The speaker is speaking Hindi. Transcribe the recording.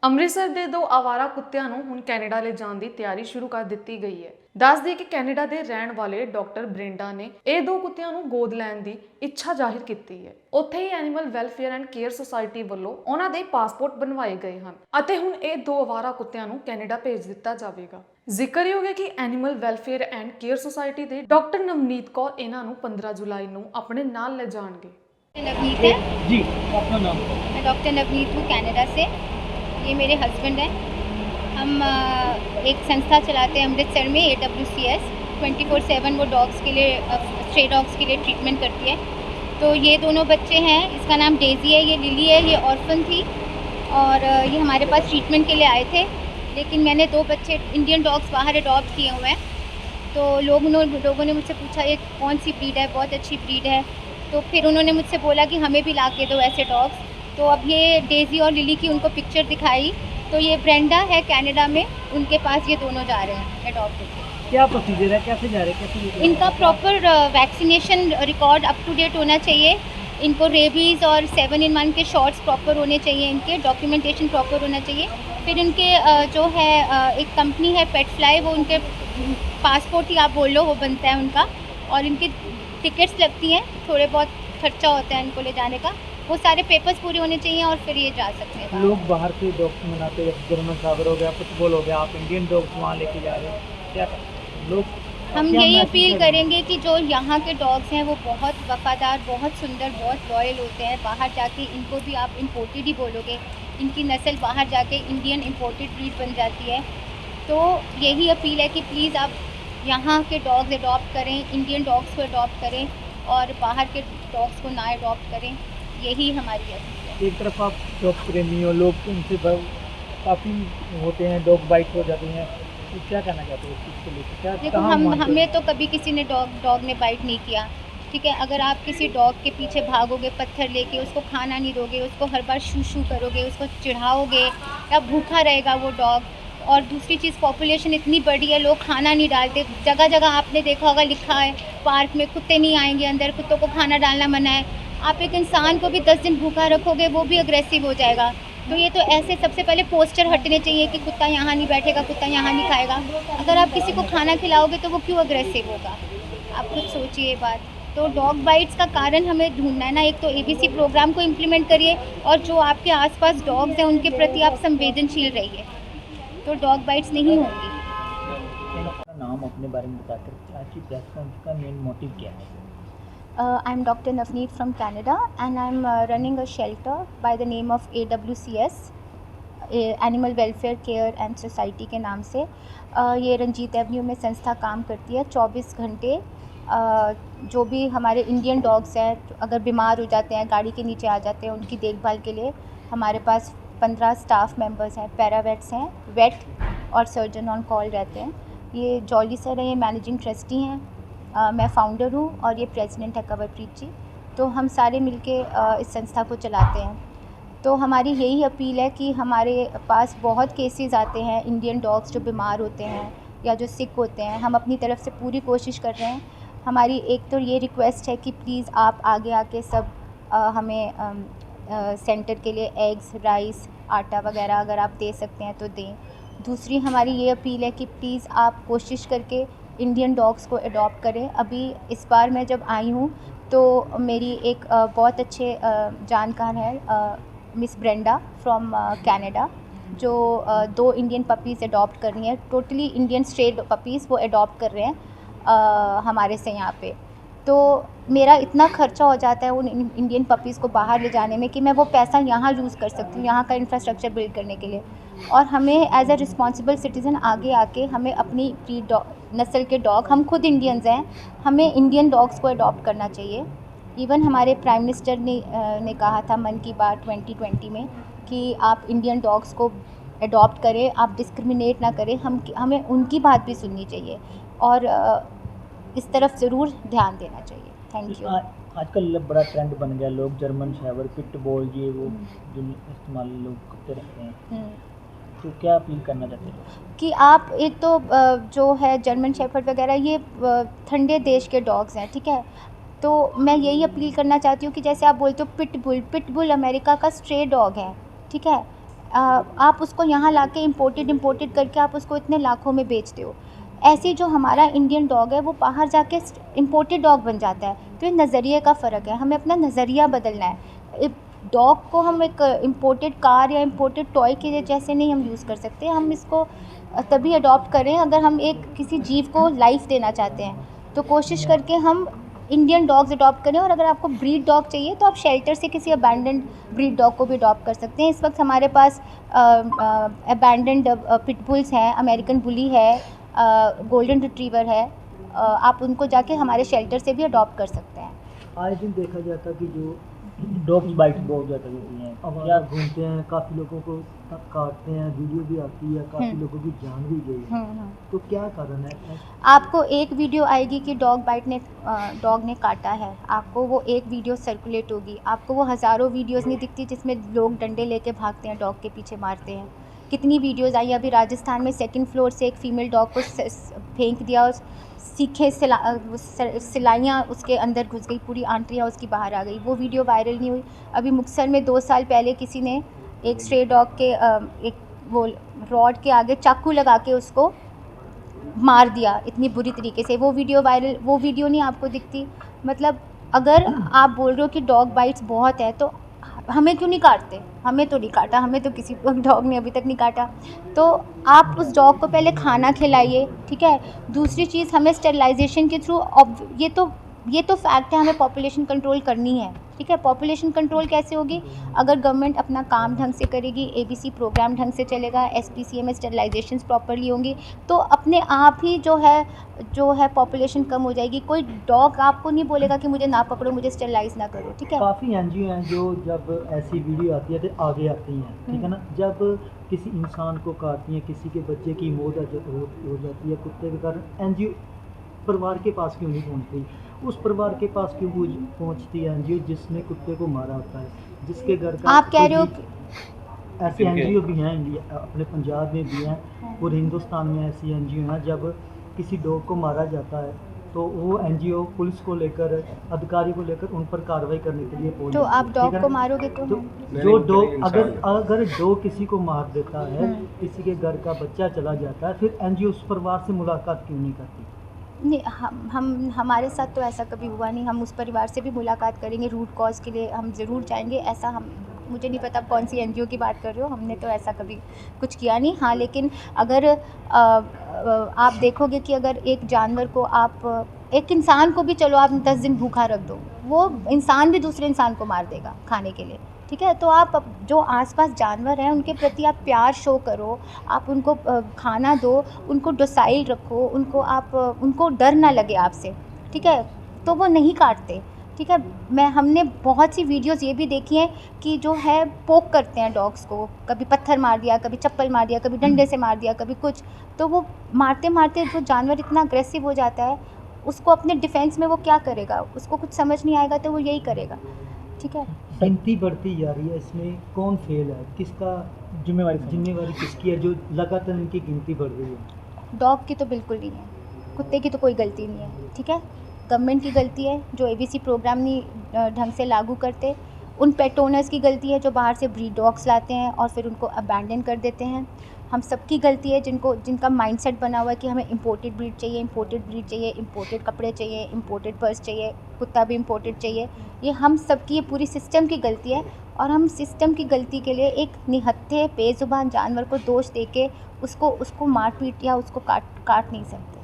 ਅੰਮ੍ਰਿਤਸਰ ਦੇ ਦੋ ਆਵਾਰਾ ਕੁੱਤਿਆਂ ਨੂੰ ਹੁਣ ਕੈਨੇਡਾ ਲੈ ਜਾਣ ਦੀ ਤਿਆਰੀ ਸ਼ੁਰੂ ਕਰ ਦਿੱਤੀ ਗਈ ਹੈ। ਦੱਸ ਦਈਏ ਕਿ ਕੈਨੇਡਾ ਦੇ ਰਹਿਣ ਵਾਲੇ ਡਾਕਟਰ ਬ੍ਰਿੰਡਾ ਨੇ ਇਹ ਦੋ ਕੁੱਤਿਆਂ ਨੂੰ ਗੋਦ ਲੈਣ ਦੀ ਇੱਛਾ ਜ਼ਾਹਿਰ ਕੀਤੀ ਹੈ। ਉੱਥੇ ਹੀ animal welfare and care society ਵੱਲੋਂ ਉਹਨਾਂ ਦੇ ਪਾਸਪੋਰਟ ਬਣਵਾਏ ਗਏ ਹਨ ਅਤੇ ਹੁਣ ਇਹ ਦੋ ਆਵਾਰਾ ਕੁੱਤਿਆਂ ਨੂੰ ਕੈਨੇਡਾ ਭੇਜ ਦਿੱਤਾ ਜਾਵੇਗਾ। ਜ਼ਿਕਰਯੋਗ ਹੈ ਕਿ animal welfare and care society ਦੇ ਡਾਕਟਰ ਨਵਨੀਤ ਕੌਰ ਇਹਨਾਂ ਨੂੰ 15 ਜੁਲਾਈ ਨੂੰ ਆਪਣੇ ਨਾਲ ਲੈ जाएंगे। नवनीत है जी, अपना नाम। मैं डॉक्टर नवनीत हूँ कनाडा से। ये मेरे हस्बैंड हैं। हम एक संस्था चलाते हैं अमृतसर में AWCS 24/7। वो डॉग्स के लिए स्ट्रे डॉग्स के लिए ट्रीटमेंट करती है। तो ये दोनों बच्चे हैं, इसका नाम डेजी है, ये लिली है, ये ऑर्फन थी और ये हमारे पास ट्रीटमेंट के लिए आए थे। लेकिन मैंने दो बच्चे इंडियन डॉग्स बाहर अडॉप्ट किए हुए हैं। तो लोगों ने मुझसे पूछा ये कौन सी ब्रीड है, बहुत अच्छी ब्रीड है। तो फिर उन्होंने मुझसे बोला कि हमें भी ला के दो ऐसे डॉग्स। तो अब ये डेजी और लिली की उनको पिक्चर दिखाई। तो ये ब्रेंडा है कनाडा में, उनके पास ये दोनों जा रहे हैं अडॉप्ट होकर। क्या प्रोसीजर है, कैसे जा रहे हैं, कैसे इनका proper vaccination record up to date होना चाहिए। इनको रेबीज़ और 7-in-1 के शॉट्स प्रॉपर होने चाहिए, इनके डॉक्यूमेंटेशन प्रॉपर होना चाहिए। फिर इनके जो है एक कंपनी है पेट फ्लाई, वो उनके पासपोर्ट ही आप बोल लो वो बनता है उनका, और इनकी टिकट्स लगती हैं, थोड़े बहुत खर्चा होता है इनको ले जाने का। वो सारे पेपर्स पूरे होने चाहिए और फिर ये जा सकते हैं। लोग बाहर के डॉग्स मनाते हैं, जर्मन शावर हो गया, फुटबॉल हो गया, आप इंडियन डॉग्स वहाँ लेके जा रहे हैं, क्या लोग हम क्या यही मैसेज अपील करेंगे? करेंगे कि जो यहाँ के डॉग्स हैं वो बहुत वफ़ादार, बहुत सुंदर, बहुत लॉयल होते हैं। बाहर जाके इनको भी आप इम्पोर्टेड ही बोलोगे, इनकी नस्ल बाहर जाके इंडियन इम्पोर्टेड ब्रीड बन जाती है। तो यही अपील है कि प्लीज़ आप यहाँ के डॉग्स अडॉप्ट करें, इंडियन डॉग्स को अडॉप्ट करें और बाहर के डॉग्स को ना अडॉप्ट करें। यही हमारी अपील है। एक तरफ आप डॉग प्रेमी हो, लोग उनसे काफ़ी होते हैं, डॉग बाइट हो जाती हैं, तो क्या कहना चाहते हो इस चीज़ को लेकर? क्या देखो, कहाँ मानते हो? हमें तो कभी किसी ने डॉग ने बाइट नहीं किया, ठीक है। अगर आप किसी डॉग के पीछे भागोगे पत्थर लेके, उसको खाना नहीं दोगे, उसको हर बार शू शू करोगे, उसको चिढ़ाओगे या भूखा रहेगा वो डॉग। और दूसरी चीज़, पॉपुलेशन इतनी बड़ी है, लोग खाना नहीं डालते। जगह जगह आपने देखा होगा लिखा है पार्क में कुत्ते नहीं आएंगे अंदर, कुत्तों को खाना डालना मना है। आप एक इंसान को भी 10 दिन भूखा रखोगे, वो भी अग्रेसिव हो जाएगा। तो ये तो ऐसे सबसे पहले पोस्टर हटने चाहिए कि कुत्ता यहाँ नहीं बैठेगा, कुत्ता यहाँ नहीं खाएगा। अगर आप किसी को खाना खिलाओगे तो वो क्यों अग्रेसिव होगा? आप खुद सोचिए ये बात। तो डॉग बाइट्स का कारण हमें ढूंढना है ना। एक तो ABC प्रोग्राम को इम्प्लीमेंट करिए, और जो आपके आसपास डॉग्स हैं उनके प्रति आप संवेदनशील रहिए, तो डॉग बाइट्स नहीं होंगी। अपना नाम अपने बारे में बताकर आज की प्रेस कॉन्फ्रेंस का मेन मोटिव क्या है? I'm Dr. Navneet from Canada, and I'm running a shelter by the name of AWCS, animal welfare care and society के नाम से। ये रंजीत एवेन्यू में संस्था काम करती है 24 घंटे। जो भी हमारे इंडियन डॉग्स हैं, अगर बीमार हो जाते हैं, गाड़ी के नीचे आ जाते हैं, उनकी देखभाल के लिए हमारे पास 15 स्टाफ मेंबर्स हैं, पैरावेट्स हैं, वेट और सर्जन ऑन कॉल रहते हैं। ये जॉली सर हैं, ये मैनेजिंग ट्रस्टी हैं। मैं फ़ाउंडर हूँ और ये प्रेसिडेंट है कंवरप्रीत जी। तो हम सारे मिलके इस संस्था को चलाते हैं। तो हमारी यही अपील है कि हमारे पास बहुत केसेस आते हैं इंडियन डॉग्स जो बीमार होते हैं या जो सिक होते हैं। हम अपनी तरफ से पूरी कोशिश कर रहे हैं। हमारी एक तो ये रिक्वेस्ट है कि प्लीज़ आप आगे आके सब हमें सेंटर के लिए एग्स, राइस, आटा वगैरह अगर आप दे सकते हैं तो दें। दूसरी हमारी ये अपील है कि प्लीज़ आप कोशिश करके इंडियन डॉग्स को अडॉप्ट करें। अभी इस बार मैं जब आई हूँ तो मेरी एक बहुत अच्छे जानकार है मिस ब्रेंडा फ्रॉम कनाडा, जो 2 इंडियन पपीज़ अडॉप्ट कर रही हैं। टोटली इंडियन स्ट्रे पपीज़ वो अडॉप्ट कर रहे हैं हमारे से यहाँ पे। तो मेरा इतना खर्चा हो जाता है उन इंडियन पपीज़ को बाहर ले जाने में कि मैं वो पैसा यहाँ यूज़ कर सकती हूँ, यहाँ का इंफ्रास्ट्रक्चर बिल्ड करने के लिए। और हमें एज अ रिस्पॉन्सिबल सिटीज़न आगे आके हमें अपनी ब्रीड नस्ल के डॉग, हम खुद इंडियंस हैं, हमें इंडियन डॉग्स को अडॉप्ट करना चाहिए। इवन हमारे प्राइम मिनिस्टर ने कहा था मन की बात 2020 में कि आप इंडियन डॉग्स को अडॉप्ट करें, आप डिस्क्रिमिनेट ना करें। हमें उनकी बात भी सुननी चाहिए और इस तरफ ज़रूर ध्यान देना चाहिए। Thank you. आजकल बड़ा ट्रेंड बन गया, लोग जर्मन शेफर्ड, पिटबुल, ये वो जो इस्तेमाल लोग करते रहते हैं, तो क्या अपील करना चाहते हैं? कि आप एक तो जो है जर्मन शेफर्ड वगैरह, ये ठंडे देश के डॉग्स हैं, ठीक है। तो मैं यही अपील करना चाहती हूँ कि जैसे आप बोलते हो पिटबुल अमेरिका का स्ट्रे डॉग है, ठीक है। आप उसको यहाँ लाके इम्पोर्टेड करके आप उसको इतने लाखों में बेचते हो। ऐसे जो हमारा इंडियन डॉग है वो बाहर जाके इम्पोर्टेड डॉग बन जाता है। तो ये नज़रिए का फ़र्क है, हमें अपना नज़रिया बदलना है। डॉग को हम एक इम्पोर्टेड कार या इम्पोर्टेड टॉय के जैसे नहीं हम यूज़ कर सकते। हम इसको तभी अडॉप्ट करें अगर हम एक किसी जीव को लाइफ देना चाहते हैं, तो कोशिश करके हम इंडियन डॉग्स अडॉप्ट करें। और अगर आपको ब्रीड डॉग चाहिए तो आप शेल्टर से किसी अबैंडन्ड ब्रीड डॉग को भी अडॉप्ट कर सकते हैं। इस वक्त हमारे पास अबैंडन्ड पिटबुल्स हैं, अमेरिकन बुली है, गोल्डन रिट्रीवर है, आप उनको जाके हमारे शेल्टर से भी अडॉप्ट कर सकते हैं। आज दिन देखा जाता कि जो डॉग्स बाइट बहुत ज़्यादा होती हैं, अब क्या घूमते हैं, काफ़ी लोगों को काटते हैं, वीडियो भी आती है, काफ़ी लोगों की जान भी गई है। तो क्या कारण है? आपको एक वीडियो आएगी कि डॉग ने काटा है, आपको वो एक वीडियो सर्कुलेट होगी, आपको वो हज़ारों वीडियोस नहीं दिखती जिसमें लोग डंडे लेके भागते हैं, डॉग के पीछे मारते हैं। कितनी वीडियोस आई, अभी राजस्थान में 2nd फ्लोर से एक फ़ीमेल डॉग को फेंक दिया, सीखे सिलाइयाँ उसके अंदर घुस गई, पूरी आंटियाँ उसकी बाहर आ गई, वो वीडियो वायरल नहीं हुई। अभी मुक्तसर में 2 साल पहले किसी ने एक स्ट्रे डॉग के एक वो रॉड के आगे चाकू लगा के उसको मार दिया इतनी बुरी तरीके से। वो वीडियो वायरल, वो वीडियो नहीं आपको दिखती। मतलब अगर आप बोल रहे हो कि डॉग बाइट्स बहुत है तो हमें क्यों नहीं काटते? हमें तो नहीं काटा, हमें तो किसी डॉग ने अभी तक नहीं काटा। तो आप उस डॉग को पहले खाना खिलाइए, ठीक है। दूसरी चीज़, हमें स्टेरिलाइजेशन के थ्रू, ये तो फैक्ट है, हमें पॉपुलेशन कंट्रोल करनी है, ठीक है। पॉपुलेशन कंट्रोल कैसे होगी? अगर गवर्नमेंट अपना काम ढंग से करेगी, ABC प्रोग्राम ढंग से चलेगा, SPCA में स्टेरिलाइजेशंस प्रॉपर्ली होंगी, तो अपने आप ही जो है पॉपुलेशन कम हो जाएगी। कोई डॉग आपको नहीं बोलेगा कि मुझे ना पकड़ो, मुझे स्टेरिलाइज ना करो, ठीक है। काफ़ी NGO हैं जो जब ऐसी वीडियो आती है तो आगे आती हैं, ठीक है ना। जब किसी इंसान को काटती हैं, किसी के बच्चे की मौत हो जाती है कुत्ते के कारण, NGO परिवार के पास क्यों नहीं पहुंचती? उस परिवार के पास क्यों पहुंचती है NGO जिसने कुत्ते को मारा होता है, जिसके घर का? आप कह रहे हो ऐसे NGO भी हैं इंडिया, अपने पंजाब में भी हैं और हिंदुस्तान में ऐसी NGO हैं। जब किसी डॉग को मारा जाता है तो वो NGO पुलिस को लेकर, अधिकारी को लेकर उन पर कार्रवाई करने के लिए पहुंच तो जाती है, आप डॉग ठीक है को ना? मारोगे तो जो डॉग अगर डॉग किसी को मार देता है, किसी के घर का बच्चा चला जाता है, फिर NGO उस परिवार से मुलाकात क्यों नहीं करती? नहीं, हमारे साथ तो ऐसा कभी हुआ नहीं। हम उस परिवार से भी मुलाकात करेंगे, रूट कॉज़ के लिए हम ज़रूर जाएंगे। ऐसा मुझे नहीं पता कौन सी NGO की बात कर रहे हो, हमने तो ऐसा कभी कुछ किया नहीं। हाँ, लेकिन अगर आप देखोगे कि अगर एक जानवर को एक इंसान को भी चलो आप 10 दिन भूखा रख दो, वो इंसान भी दूसरे इंसान को मार देगा खाने के लिए, ठीक है। तो आप जो आसपास जानवर हैं उनके प्रति आप प्यार शो करो, आप उनको खाना दो, उनको डोसाइल रखो, उनको डर ना लगे आपसे, ठीक है। तो वो नहीं काटते, ठीक है। हमने बहुत सी वीडियोस ये भी देखी हैं कि जो है पोक करते हैं डॉग्स को, कभी पत्थर मार दिया, कभी चप्पल मार दिया, कभी डंडे से मार दिया, कभी कुछ। तो वो मारते मारते जो जानवर इतना अग्रेसिव हो जाता है, उसको अपने डिफेंस में वो क्या करेगा? उसको कुछ समझ नहीं आएगा तो वो यही करेगा, ठीक है। गिनती बढ़ती जा रही है, इसमें कौन फेल है? किसका जिम्मेवारी किसकी है जो लगातार इनकी गिनती बढ़ रही है? डॉग की तो बिल्कुल नहीं है, कुत्ते की तो कोई गलती नहीं है, ठीक है। गवर्नमेंट की गलती है जो ABC प्रोग्राम नहीं ढंग से लागू करते, उन पेट ओनर्स की गलती है जो बाहर से ब्रीड डॉग्स लाते हैं और फिर उनको अबैंडन कर देते हैं। हम सबकी गलती है जिनका माइंडसेट बना हुआ है कि हमें इंपोर्टेड ब्रीड चाहिए, इंपोर्टेड कपड़े चाहिए, इंपोर्टेड पर्स चाहिए, कुत्ता भी इंपोर्टेड चाहिए। ये हम सबकी, ये पूरी सिस्टम की गलती है। और हम सिस्टम की गलती के लिए एक निहत्थे बेज़ुबान जानवर को दोष देके उसको मार पीट या उसको काट नहीं सकते।